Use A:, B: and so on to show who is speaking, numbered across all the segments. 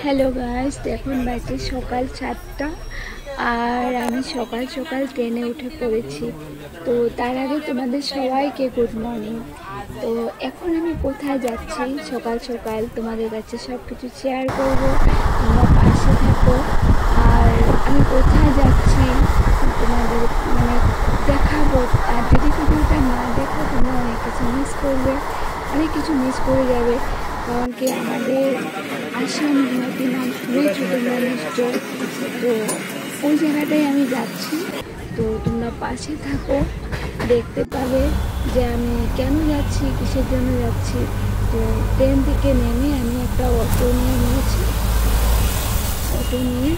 A: Hello guys, এখন বাজে সকাল 7টা আর আমি সকাল সকাল ট্রেনে উঠে পড়েছি। তো তার আগে তোমাদের সবাইকে গুড মর্নিং। তো এখন আমি কোথায় যাচ্ছি সকাল সকাল তোমাদের কাছে সব কিছু শেয়ার করব, তোমরা পাশে থাকো। আর আমি কোথায় যাচ্ছি তোমাদের দেখাবো। আর যদি ভিডিওটা না দেখো তোমরা অনেক কিছু মিস করে যাবে। কারণ কি আমাদের আসাম গুয়াহাটি নাম শুনেছ তোমরা নিশ্চয়। তো ওই জায়গাটায় আমি যাচ্ছি, তো তোমরা পাশে থাকো, দেখতে পাবে যে আমি কেন যাচ্ছি, কিসের জন্য যাচ্ছি। তো ট্রেন থেকে নেমে আমি একটা অটো নিয়েছি। অটো নিয়ে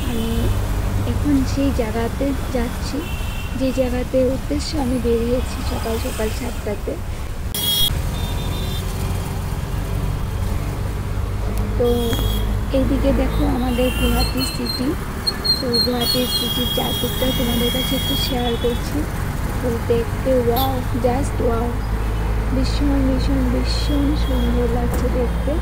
A: আমি এখন সেই জায়গাতে যাচ্ছি, যে জায়গাতে উদ্দেশ্যে আমি বেরিয়েছি সকাল সকাল 7টাতে। তো এইদিকে দেখো আমাদের গুয়াহাটি সিটি। তো গুয়াহাটি সিটির চারদিকটা তোমাদের কাছে একটু শেয়ার করছি। তো দেখতে ওয়াও, জাস্ট ওয়াও, ভীষণ ভীষণ ভীষণ সুন্দর লাগছে দেখতে।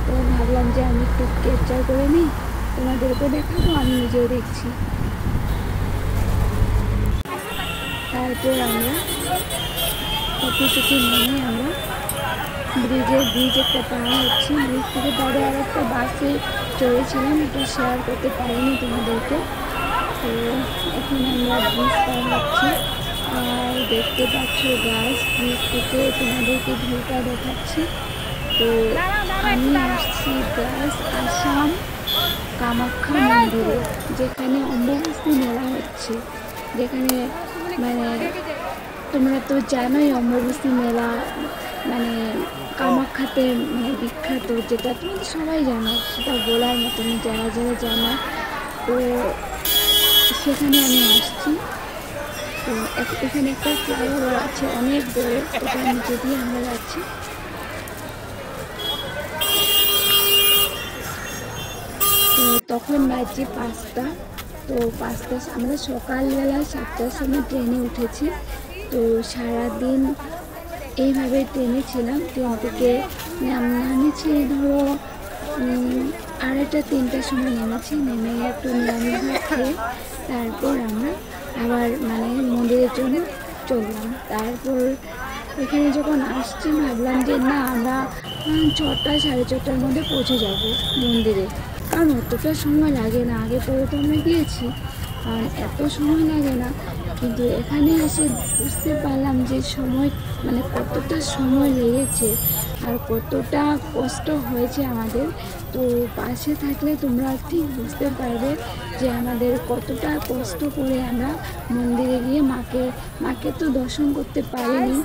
A: তো ভাবলাম যে আমি একটু ক্যাপচার করে নিই, তোমাদেরকেও দেখাবো, আমি নিজেও দেখছি। তারপর আমরা অটো থেকে নেমে আমরা ব্রিজ একটা পার হচ্ছি। ব্রিজ থেকে পরে আর একটা বাসে চড়েছিলাম, এটা শেয়ার করতে পারিনি তোমাদেরকে। তো এখন আমরা ব্রিজ পার হচ্ছি আর দেখতে পাচ্ছ গাছ, ব্রিজ থেকে তোমাদেরকে ভিউটা দেখাচ্ছি। তো আমি আসছি গাছ আসাম কামাখ্যা মন্দিরে, যেখানে অম্বুবাচী মেলা হচ্ছে। যেখানে তোমরা তো জানোই অম্বুবাচী মেলা কামাখ্যাতে বিখ্যাত, যেটা তুমি সবাই জানো, সেটা বলার মতনই, যারা যারা জানো। তো সেখানে আমি আসছি। তো এখানে একটা ফ্লাইওভার আছে অনেক বড়, ওটার নিচে দিয়ে আমরা যাচ্ছি। তো তখন বাজছে 5টা। তো 5টা আমরা সকালবেলা 7টার সময় ট্রেনে উঠেছি। তো সারাদিন এইভাবে ট্রেনে ছিলাম। ট্রেন থেকে নামেছি ধরো 2:30-3টার সময় নেমে একটু নিরামিষ খেয়ে তারপর আমরা আবার মন্দিরের জন্য চললাম। তারপর এখানে যখন আসছি ভাবলাম যে না, আমরা 6টা 6:30টার মধ্যে পৌঁছে যাব মন্দিরে, কারণ অতটা সময় লাগে না। আগে পরে তো আমরা গিয়েছি, কারণ এত সময় লাগে না। কিন্তু এখানে এসে বুঝতে পারলাম যে কতটা সময় লেগেছে আর কতটা কষ্ট হয়েছে আমাদের। তো পাশে থাকলে তোমরা ঠিক বুঝতে পারবে যে আমাদের কতটা কষ্ট করে আমরা মন্দিরে গিয়ে মাকে তো দর্শন করতে পারিনি।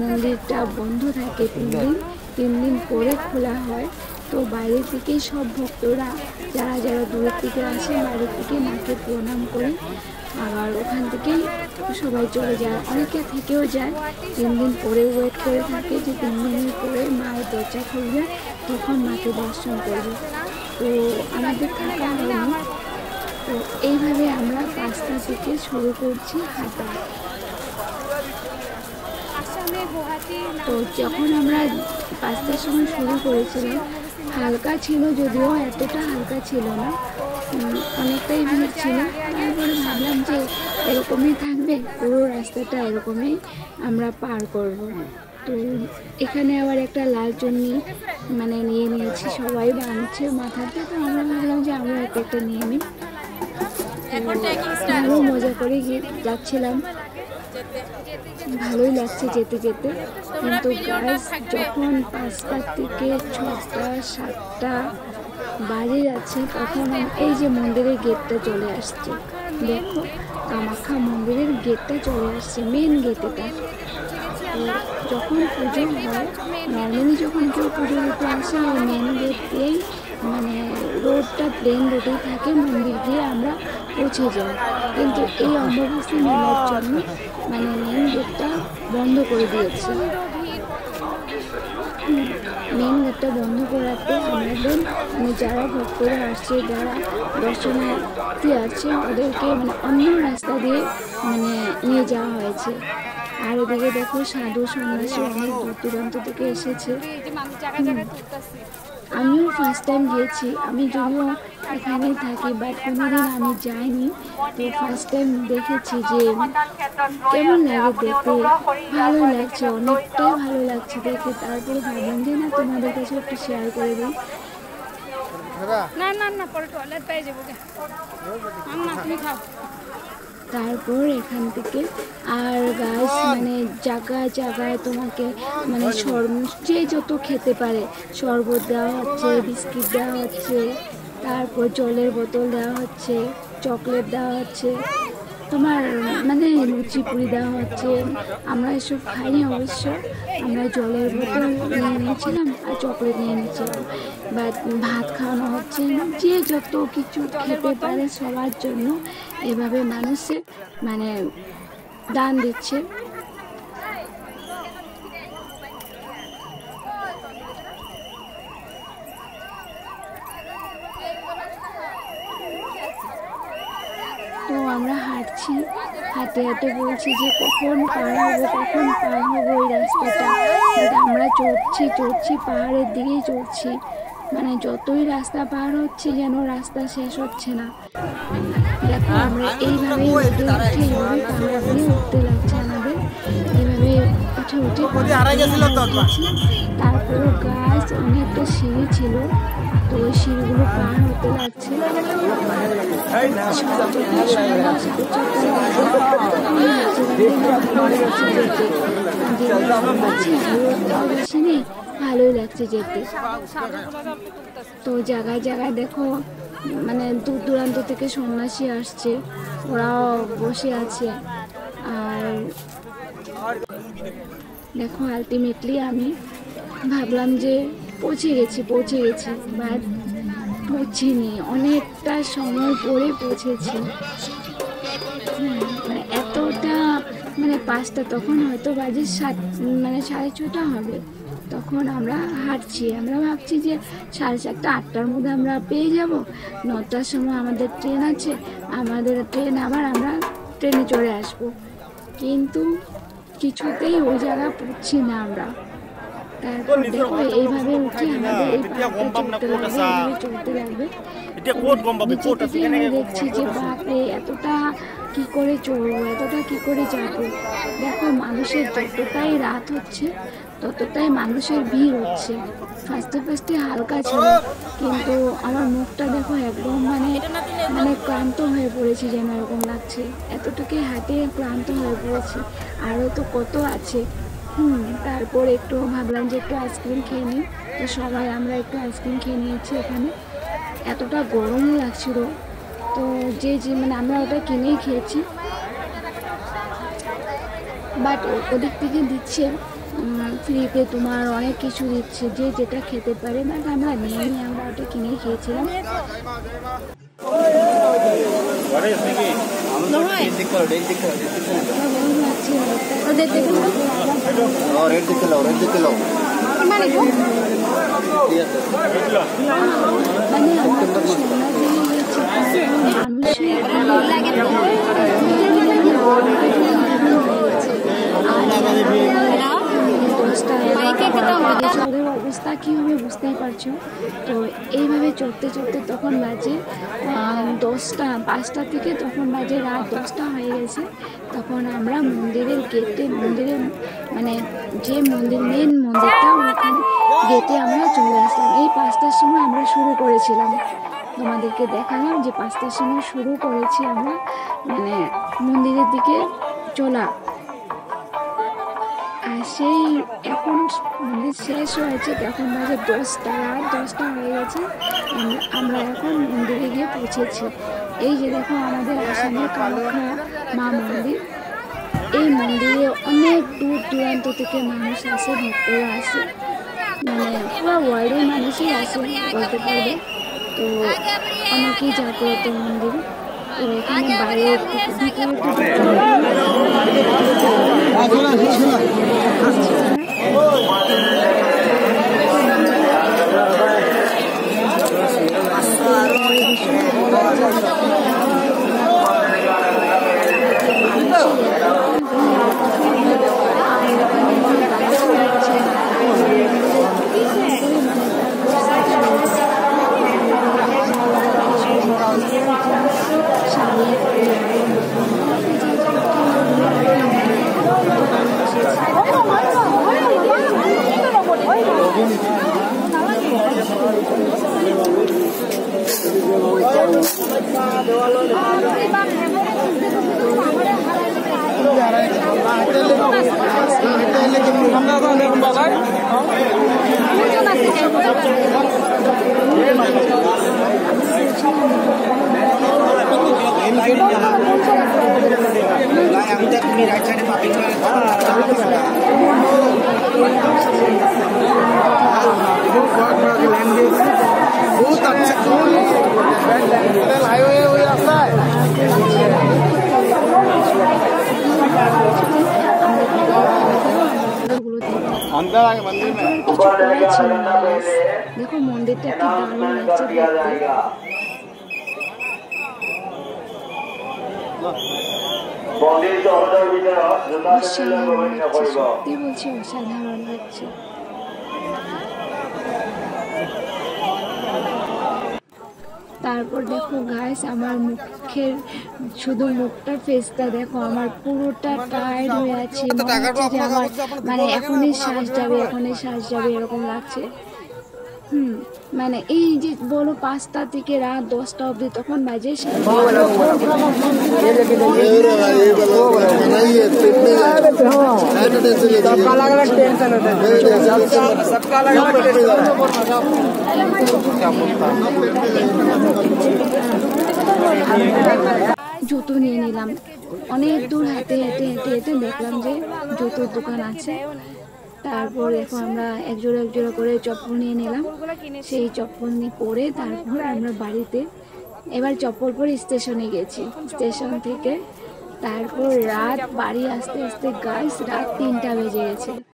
A: মন্দিরটা বন্ধ থাকে 3 দিন পরে খোলা হয়। তো বাইরে থেকে সব ভক্তরা যারা যারা দূরের থেকে আসে, বাইরে থেকে মাকে প্রণাম করে আবার ওখান থেকেই সবাই চলে যায়। অনেকে থেকেও যায়, 3 দিন পরে ওয়েট করে থাকে যে 3 দিনের পরে মায়ের দরজা খুলবে, তখন মাকে দর্শন করবে। তো আমাদের থাকা হয়নি। তো এইভাবে আমরা 5টা থেকে শুরু করছি হাঁটা। তো যখন আমরা 5টার সময় শুরু করেছিলাম, হালকা ছিল, যদিও এতটা হালকা ছিল না, অনেকটাই ভিড় ছিল। তারপরে ভাবলাম যে এরকমই থাকবে, পুরো রাস্তাটা এরকমই আমরা পার করব। তো এখানে আবার একটা লাল চুন্নি নিয়ে নিয়েছি, সবাই বাঁধছে মাথাতে। তো আমরা ভাবলাম যে আমরা একটা নিয়ে নিই। ভালো মজা করে যাচ্ছিলাম, ভালোই লাগছে যেতে যেতে। কিন্তু গাইস, যখন 5টা থেকে 6টা 7টা বাজে যাচ্ছে, তখন এই যে মন্দিরের গেটটা চলে আসছে। দেখো, কামাখ্যা মন্দিরের গেটটা চলে আসছে, মেন গেট এটা। তো যখন পুজো হয়, নর্মালি যখন কেউ পুজো দিতে আসে, ওই মেন গেট দিয়েই রোডটা প্লেন রোডেই থাকে, মন্দির দিয়ে আমরা পৌঁছে যাই। কিন্তু এই অম্বুবাচী মেলার জন্য মেন গেটটা বন্ধ করে দিয়েছে। মেন গেটটা বন্ধ করাতে আমাদের যারা ভক্তরা আসছে, যারা দর্শনার্থী আসছে, ওদেরকে অন্য রাস্তা দিয়ে নিয়ে যাওয়া হয়েছে। আর এদিকে দেখো সাধু সন্ন্যাসী অনেক দূর দূরান্ত থেকে এসেছে। আমিও ফার্স্ট টাইম গিয়েছি, আমি যদিও এখানেই থাকি বাট কোনোদিন আমি যাইনি। তো ফার্স্ট টাইম দেখেছি যে কেমন লাগে দেখতে, ভালো লাগছে, অনেকটাই ভালো লাগছে দেখে। তারপরে ভাবলাম যে না তোমাদের কাছে একটু শেয়ার করে দিই।
B: না না না পরে টয়লেট পেয়ে যাবো না, তুমি খাও।
A: তারপর এখান থেকে আর গাছ মানে জায়গায় জায়গায় তোমাকে মানে যে যত খেতে পারে শরবত দেওয়া হচ্ছে, বিস্কিট দেওয়া হচ্ছে, তারপর জলের বোতল দেওয়া হচ্ছে, চকলেট দেওয়া হচ্ছে, তোমার মানে লুচি পুরি দেওয়া হচ্ছে। আমরা এসব খাইনি অবশ্য, আমরা জলের বোতল নিয়ে নিয়েছিলাম আর চকলেট নিয়ে নিয়েছিলাম। বাট ভাত খাওয়ানো হচ্ছে, যে যত কিছু খেতে পারে সবার জন্য এভাবে মানুষে মানে দান দিচ্ছে। তো আমরা হাঁটছি, হাঁটে হাঁটে বলছি যে কখন পার হবো এই রাস্তাটা। আমরা চড়ছি পাহাড়ের দিকেই চড়ছি, মানে যতই রাস্তা পার হচ্ছে যেন রাস্তা শেষ হচ্ছে না। দেখো আমরা এইভাবে উঠে এইভাবে পাহাড় দিয়ে উঠতে লাগছে আমাদের, এইভাবে উঠে তারপরে গাছ অনেকটা সিঁড়ি ছিল, তো ওই সিঁড়িগুলো পার হতে লাগছে। ভালোই লাগছে যেতে। তো জায়গায় জায়গায় দেখো মানে দূর দূরান্ত থেকে সন্ন্যাসী আসছে, ওরাও বসে আছে। আর দেখো আলটিমেটলি আমি ভাবলাম যে পৌঁছে গেছি বাট পৌঁছিনি, অনেকটা সময় পরে পৌঁছেছি। মানে এতটা মানে 5টা, তখন হয়তো বাজে 7 মানে 6:30 হবে। তখন আমরা হাঁটছি, আমরা ভাবছি যে 7:30 8টার মধ্যে আমরা পেয়ে যাব, 9টার সময় আমাদের ট্রেন আছে, আমাদের ট্রেন আবার আমরা ট্রেনে চড়ে আসব। কিন্তু কিছুতেই ওই জায়গা পড়ছি না আমরা। তারপর দেখো এইভাবে উঠে আমাদের এই পাহাড়টা চলতে লাগবে। দেখছি যে বাপরে এতটা কি করে চলবো, এতটা কি করে যাবো। দেখো মানুষের যতটাই রাত হচ্ছে ততটাই মানুষের ভিড় হচ্ছে। ফার্স্টে হালকা ছিল, কিন্তু আমার মুখটা দেখো একদম মানে ক্লান্ত হয়ে পড়েছি, যেন এরকম লাগছে। এতটুকুই হাঁটে ক্লান্ত হয়ে পড়েছি, আরও তো কত আছে। তারপর একটু ভাবলাম যে একটু আইসক্রিম খেয়ে নিই, তো সবাই আমরা একটু আইসক্রিম খেয়ে নিয়েছি এখানে। এতটা গরম লাগছিল, তো যে মানে আমরা ওটা কিনেই খেয়েছি। বাট ওদিক থেকে দিচ্ছে ফ্রিতে, তোমার অনেক কিছু দিচ্ছে, যে যেটা খেতে পারে। বাট আমরা নিয়ে আমরা ওটা কিনেই খেয়েছিলাম। ওদের অবস্থা কী হবে বুঝতেই পারছো। তো এইভাবে চড়তে চড়তে তখন বাজে 10টা, 5টা থেকে তখন বাজে রাত 10টা হয়ে গেছে। তখন আমরা মন্দিরের গেটে, মন্দিরের মানে যে মন্দির মেন মন্দিরটা ওখানে গেটে আমরা চলে আসলাম। এই 5টার সময় আমরা শুরু করেছিলাম, তোমাদেরকে দেখালাম যে 5টার সময় শুরু করেছি আমরা মানে মন্দিরের দিকে চলা। আর সেই এখন মন্দির শেষ হয়েছে, তখন বাজে 10টা, রাত 10টা হয়ে গেছে। আমরা এখন মন্দিরে গিয়ে পৌঁছেছি। এই যে দেখো আমাদের আসামের কামাখ্যা মা মন্দির, এই মন্দিরে অনেক দূর দূরান্ত থেকে মানুষ আসে, ভক্তরা আসে, মানে পুরো ওয়ার্ল্ডের মানুষই আসে বলতে পারবে। তো অনেকেই জাগ্রত মন্দির। তো এখানে বাইরের দেখো মন্দিরটা কি দারুণ লাগছে দেখতে। অসাধারণ লাগছে, সত্যি বলছি অসাধারণ লাগছে। তারপর দেখো গাইস আমার মুখের শুধু মুখটার ফেসটা দেখো, আমার পুরোটা টায়ার্ড হয়ে আছে, মনে হচ্ছে যে আমার মানে এখনই শ্বাস যাবে এরকম লাগছে। মানে এই যে বলো 5টা থেকে রাত 10টা অবধি তখন বাজে জুতো নিয়ে নিলাম। অনেক দূর হেঁটে হেঁটে হেঁটে হেঁটে দেখলাম যে জুতোর দোকান আছে। তারপর এখন আমরা এক জোড়া করে চপ্পল নিয়ে নিলাম। সেই চপ্পল নিয়ে পরে তারপর আমরা বাড়িতে এবার চপ্পল পরে স্টেশনে গেছি। স্টেশন থেকে তারপর রাত বাড়ি আসতে আসতে গাইস রাত 3টা বেজে গেছে।